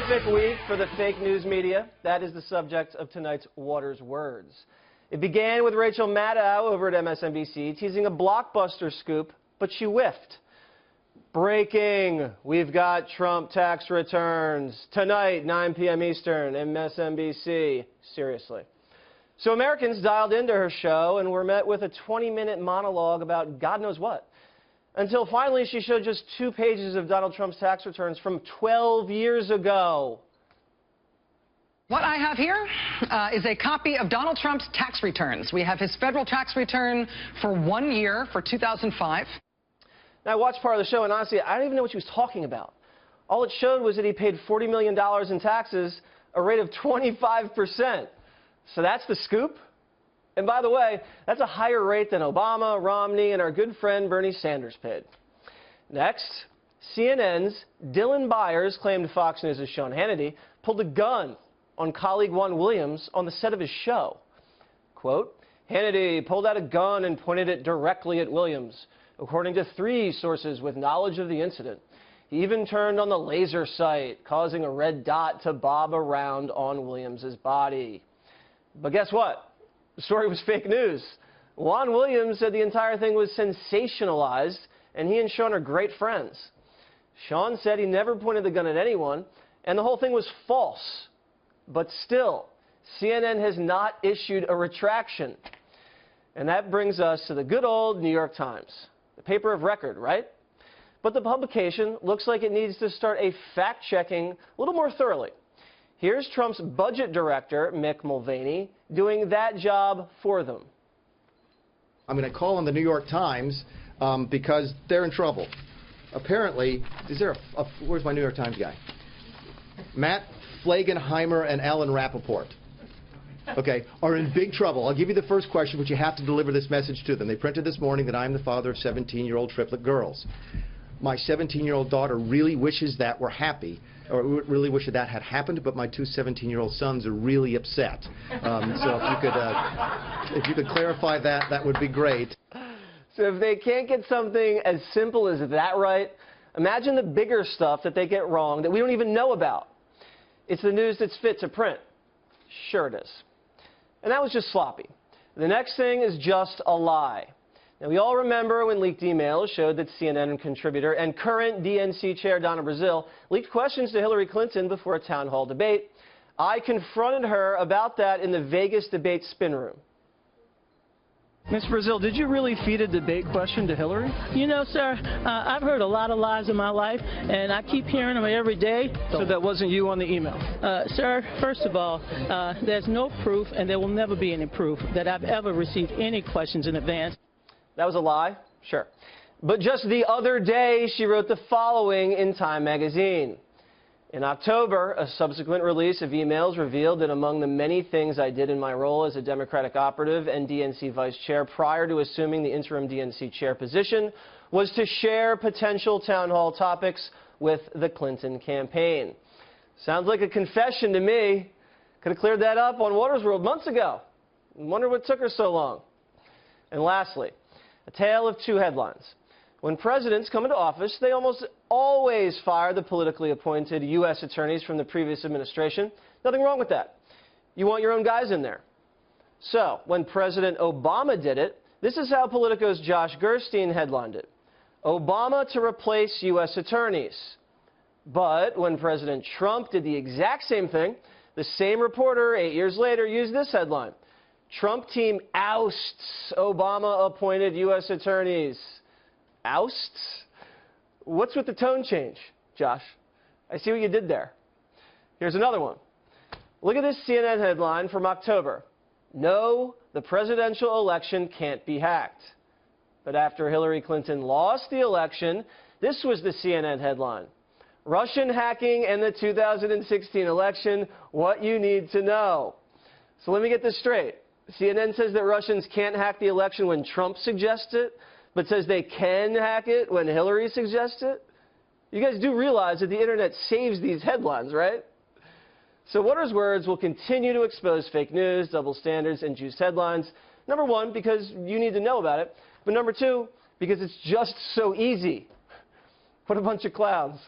horrific week for the fake news media. That is the subject of tonight's Waters Words. It began with Rachel Maddow over at MSNBC teasing a blockbuster scoop, but she whiffed. Breaking, we've got Trump tax returns. Tonight, 9 p.m. Eastern, MSNBC. Seriously. So Americans dialed into her show and were met with a 20-minute monologue about God knows what. Until finally she showed just 2 pages of Donald Trump's tax returns from 12 years ago. What I have here is a copy of Donald Trump's tax returns. We have his federal tax return for 1 year for 2005. Now, I watched part of the show, and honestly, I don't even know what she was talking about. All it showed was that he paid $40 million in taxes, a rate of 25%. So that's the scoop? And by the way, that's a higher rate than Obama, Romney, and our good friend Bernie Sanders paid. Next, CNN's Dylan Byers claimed Fox News' Sean Hannity pulled a gun on colleague Juan Williams on the set of his show. Quote, Hannity pulled out a gun and pointed it directly at Williams, according to 3 sources with knowledge of the incident. He even turned on the laser sight, causing a red dot to bob around on Williams' body. But guess what? The story was fake news. Juan Williams said the entire thing was sensationalized, and he and Sean are great friends. Sean said he never pointed the gun at anyone, and the whole thing was false. But still, CNN has not issued a retraction. And that brings us to the good old New York Times, the paper of record, right? But the publication looks like it needs to start a fact-checking a little more thoroughly. Here's Trump's budget director, Mick Mulvaney, doing that job for them. I'm going to call on the New York Times because they're in trouble. Apparently, where's my New York Times guy? Matt Flagenheimer and Alan Rappaport, okay, are in big trouble. I'll give you the first question, but you have to deliver this message to them. They printed this morning that I'm the father of 17-year-old triplet girls. My 17-year-old daughter really wishes that we're happy, or really wishes that had happened, but my 2 17-year-old sons are really upset. So if you could clarify that, that would be great. So if they can't get something as simple as that right, imagine the bigger stuff that they get wrong that we don't even know about. It's the news that's fit to print. Sure it is. And that was just sloppy. The next thing is just a lie. Now, we all remember when leaked emails showed that CNN contributor and current DNC chair Donna Brazile leaked questions to Hillary Clinton before a town hall debate. I confronted her about that in the Vegas debate spin room. Ms. Brazile, did you really feed a debate question to Hillary? You know, sir, I've heard a lot of lies in my life, and I keep hearing them every day. So that wasn't you on the email? Sir, first of all, there's no proof, and there will never be any proof that I've ever received any questions in advance. That was a lie? Sure. But just the other day, she wrote the following in Time magazine. In October, a subsequent release of emails revealed that among the many things I did in my role as a Democratic operative and DNC vice chair prior to assuming the interim DNC chair position was to share potential town hall topics with the Clinton campaign. Sounds like a confession to me. Could have cleared that up on Waters World months ago. Wonder what took her so long. And lastly, a tale of 2 headlines. When presidents come into office, they almost always fire the politically appointed U.S. attorneys from the previous administration. Nothing wrong with that. You want your own guys in there. So, when President Obama did it, this is how Politico's Josh Gerstein headlined it. Obama to replace U.S. attorneys. But when President Trump did the exact same thing, the same reporter 8 years later used this headline. Trump team ousts Obama-appointed U.S. attorneys. Ousts? What's with the tone change, Josh? I see what you did there. Here's another one. Look at this CNN headline from October. No, the presidential election can't be hacked. But after Hillary Clinton lost the election, this was the CNN headline. Russian hacking and the 2016 election, what you need to know. So let me get this straight. CNN says that Russians can't hack the election when Trump suggests it, but says they can hack it when Hillary suggests it? You guys do realize that the internet saves these headlines, right? So Waters Words will continue to expose fake news, double standards, and juiced headlines. Number 1, because you need to know about it. But number 2, because it's just so easy. What a bunch of clowns.